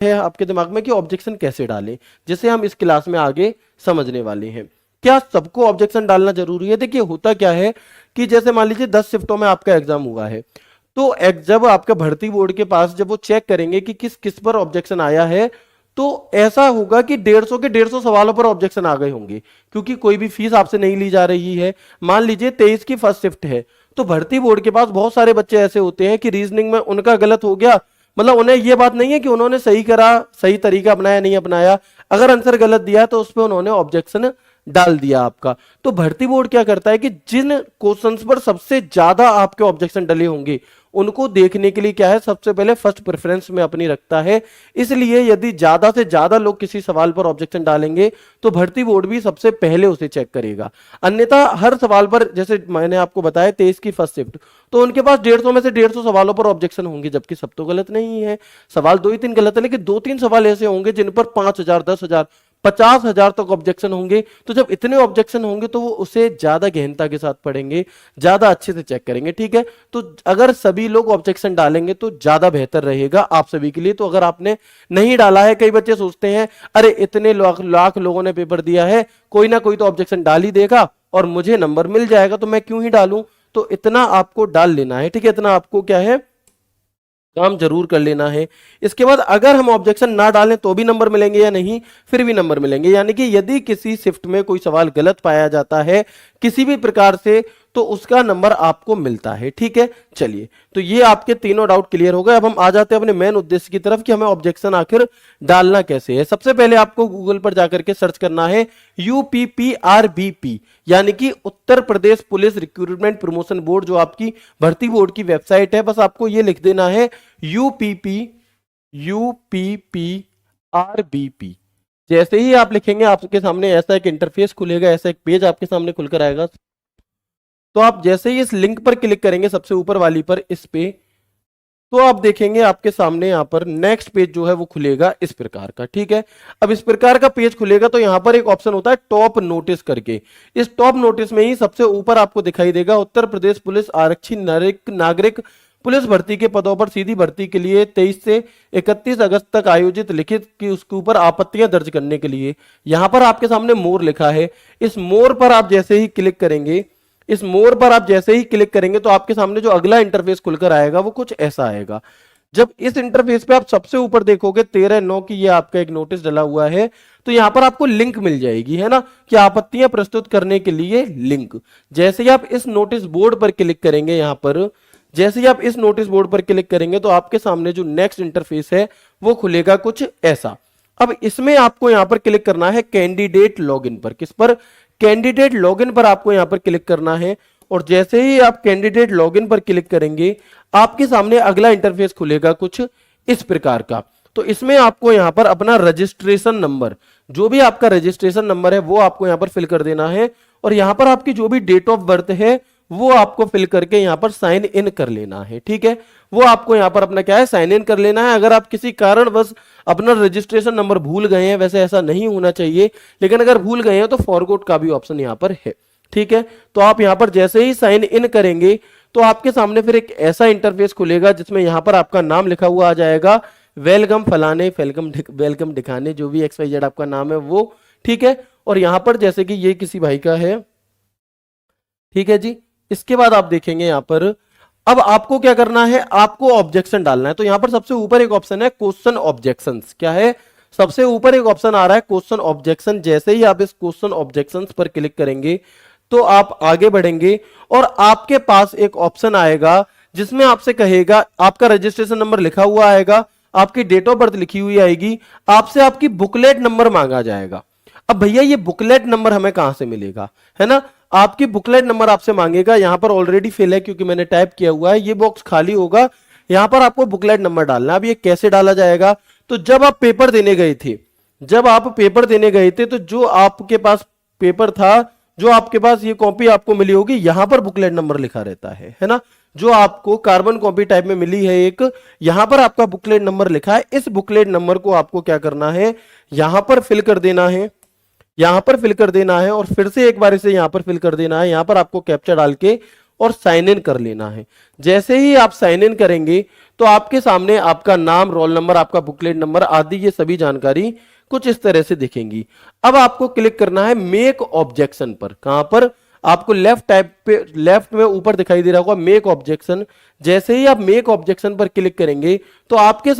है आपके दिमाग में कि ऑब्जेक्शन कैसे डालें, जिसे हम इस क्लास में आगे समझने वाले हैं। क्या सबको ऑब्जेक्शन डालना जरूरी है? देखिए होता क्या है कि जैसे मान लीजिए 10 शिफ्टों में आपका एग्जाम हुआ है, तो जब आपका भर्ती बोर्ड के पास जब वो चेक करेंगे कि किस किस पर ऑब्जेक्शन आया है, तो ऐसा होगा कि 150 के 150 सवालों पर ऑब्जेक्शन आ गए होंगे, क्योंकि कोई भी फीस आपसे नहीं ली जा रही है। मान लीजिए 23 की फर्स्ट शिफ्ट है, तो भर्ती बोर्ड के पास बहुत सारे बच्चे ऐसे होते हैं कि रीजनिंग में उनका गलत हो गया, मतलब उन्हें यह बात नहीं है कि उन्होंने सही करा, सही तरीका अपनाया नहीं अपनाया, अगर आंसर गलत दिया तो उस पर उन्होंने ऑब्जेक्शन डाल दिया आपका। तो भर्ती बोर्ड क्या करता है कि जिन क्वेश्चंस पर सबसे ज्यादा आपके ऑब्जेक्शन डले होंगे उनको देखने के लिए क्या है, सबसे पहले फर्स्ट प्रेफरेंस में अपनी रखता है। इसलिए यदि ज्यादा से ज्यादा लोग किसी सवाल पर ऑब्जेक्शन डालेंगे तो भर्ती बोर्ड भी सबसे पहले उसे चेक करेगा। अन्यथा हर सवाल पर, जैसे मैंने आपको बताया 23 की फर्स्ट शिफ्ट, तो उनके पास 150 में से 150 सवालों पर ऑब्जेक्शन होंगे, जबकि सब तो गलत नहीं है, सवाल 2 ही 3 गलत है, लेकिन 2-3 सवाल ऐसे होंगे जिन पर 5,000, 10,000, 50,000 तक ऑब्जेक्शन होंगे। तो जब इतने ऑब्जेक्शन होंगे तो वो उसे ज्यादा गहनता के साथ पढ़ेंगे, ज्यादा अच्छे से चेक करेंगे। ठीक है, तो अगर सभी लोग ऑब्जेक्शन डालेंगे तो ज्यादा बेहतर रहेगा आप सभी के लिए। तो अगर आपने नहीं डाला है, कई बच्चे सोचते हैं अरे इतने लाख लोगों ने पेपर दिया है, कोई ना कोई तो ऑब्जेक्शन डाल ही देगा और मुझे नंबर मिल जाएगा, तो मैं क्यों ही डालूं। तो इतना आपको डाल लेना है, ठीक है, इतना आपको क्या है काम जरूर कर लेना है। इसके बाद अगर हम ऑब्जेक्शन ना डालें तो भी नंबर मिलेंगे या नहीं, फिर भी नंबर मिलेंगे। यानी कि यदि किसी शिफ्ट में कोई सवाल गलत पाया जाता है किसी भी प्रकार से, तो उसका नंबर आपको मिलता है। ठीक है, चलिए, तो ये आपके तीनों डाउट क्लियर हो गए। अब हम आ जाते हैं अपने मेन उद्देश्य की तरफ कि हमें ऑब्जेक्शन आखिर डालना कैसे है। सबसे पहले आपको गूगल पर जाकर के सर्च करना है UPPRBP, यानी कि Uttar Pradesh police recruitment promotion board, जो आपकी भर्ती बोर्ड की वेबसाइट है। बस आपको ये लिख देना है UPPRBP। जैसे ही आप लिखेंगे आपके सामने ऐसा एक इंटरफेस खुलेगा, ऐसा एक पेज आपके सामने खुलकर आएगा। तो आप जैसे ही इस लिंक पर क्लिक करेंगे सबसे ऊपर वाली पर, इस पे, तो आप देखेंगे आपके सामने यहां पर नेक्स्ट पेज जो है वो खुलेगा इस प्रकार का। ठीक है, अब इस प्रकार का पेज खुलेगा तो यहां पर एक ऑप्शन होता है टॉप नोटिस करके। इस टॉप नोटिस में ही सबसे ऊपर आपको दिखाई देगा उत्तर प्रदेश पुलिस आरक्षी नागरिक पुलिस भर्ती के पदों पर सीधी भर्ती के लिए 23 से 31 अगस्त तक आयोजित लिखित की उसके ऊपर आपत्तियां दर्ज करने के लिए। यहां पर आपके सामने मोर लिखा है, इस मोर पर आप जैसे ही क्लिक करेंगे, इस मोर पर आप जैसे ही क्लिक करेंगे तो आपके सामने जो अगला इंटरफेस खुलकर आएगा वो कुछ ऐसा आएगा। जब इस इंटरफेस पे आप सबसे ऊपर देखोगे 13/9 की ये आपका एक नोटिस डला हुआ है, तो यहां पर आपको लिंक मिल जाएगी, है ना, कि आपत्तियां प्रस्तुत करने के लिए लिंक। जैसे ही आप इस नोटिस बोर्ड पर क्लिक करेंगे, यहां पर जैसे ही आप इस नोटिस बोर्ड पर क्लिक करेंगे तो आपके सामने जो नेक्स्ट इंटरफेस है वो खुलेगा कुछ ऐसा। अब इसमें आपको यहां पर क्लिक करना है कैंडिडेट लॉगिन पर। किस पर? कैंडिडेट लॉगिन पर आपको यहां पर क्लिक करना है। और जैसे ही आप कैंडिडेट लॉगिन पर क्लिक करेंगे आपके सामने अगला इंटरफेस खुलेगा कुछ इस प्रकार का। तो इसमें आपको यहां पर अपना रजिस्ट्रेशन नंबर, जो भी आपका रजिस्ट्रेशन नंबर है वो आपको यहां पर फिल कर देना है। और यहां पर आपकी जो भी डेट ऑफ बर्थ है वो आपको फिल करके यहां पर साइन इन कर लेना है। ठीक है, वो आपको यहां पर अपना क्या है, साइन इन कर लेना है। अगर आप किसी कारणवश अपना रजिस्ट्रेशन नंबर भूल गए हैं, वैसे ऐसा नहीं होना चाहिए, लेकिन अगर भूल गए हैं तो फॉरगॉट का भी ऑप्शन यहां पर है। ठीक है, तो आप यहां पर जैसे ही साइन इन करेंगे तो आपके सामने फिर एक ऐसा इंटरफेस खुलेगा जिसमें यहां पर आपका नाम लिखा हुआ आ जाएगा, वेलकम फलाने, वेलकम दिखाने, जो भी XYZ आपका नाम है वो। ठीक है, और यहां पर जैसे कि ये किसी भाई का है। ठीक है जी, इसके बाद आप देखेंगे यहां पर अब आपको क्या करना है, आपको ऑब्जेक्शन डालना है। तो यहां पर सबसे ऊपर एक ऑप्शन है क्वेश्चन ऑब्जेक्शंस। क्या है? सबसे ऊपर एक ऑप्शन आ रहा है क्वेश्चन ऑब्जेक्शन। जैसे ही आप इस क्वेश्चन ऑब्जेक्शंस पर क्लिक करेंगे तो आप आगे बढ़ेंगे और आपके पास एक ऑप्शन आएगा जिसमें आपसे कहेगा, आपका रजिस्ट्रेशन नंबर लिखा हुआ आएगा, आपकी डेट ऑफ बर्थ लिखी हुई आएगी, आपसे आपकी बुकलेट नंबर मांगा जाएगा। अब भैया ये बुकलेट नंबर हमें कहां से मिलेगा, है ना, आपकी बुकलेट नंबर आपसे मांगेगा। यहां पर ऑलरेडी फिल है क्योंकि मैंने टाइप किया हुआ है, ये बॉक्स खाली होगा, यहां पर आपको बुकलेट नंबर डालना है। अब ये कैसे डाला जाएगा? तो जब आप पेपर देने गए थे, जब आप पेपर देने गए थे तो जो आपके पास पेपर था, जो आपके पास ये कॉपी आपको मिली होगी, यहां पर बुकलेट नंबर लिखा रहता है ना, जो आपको कार्बन कॉपी टाइप में मिली है एक, यहां पर आपका बुकलेट नंबर लिखा है। इस बुकलेट नंबर को आपको क्या करना है, यहां पर फिल कर देना है, यहां पर फिल कर देना है और फिर से एक बार इसे यहां पर फिल कर देना है। यहां पर आपको कैप्चा डाल के और साइन इन कर लेना है। जैसे ही आप साइन इन करेंगे तो आपके सामने आपका नाम, रोल नंबर, आपका बुकलेट नंबर आदि ये सभी जानकारी कुछ इस तरह से दिखेंगी। अब आपको क्लिक करना है मेक ऑब्जेक्शन पर। कहां पर? आपको लेफ्ट टाइप पे, लेफ्ट में ऊपर दिखाई दे रहा होगा मेक ऑब्जेक्शन। जैसे ही आप मेक ऑब्जेक्शन पर क्लिक करेंगे तो आपके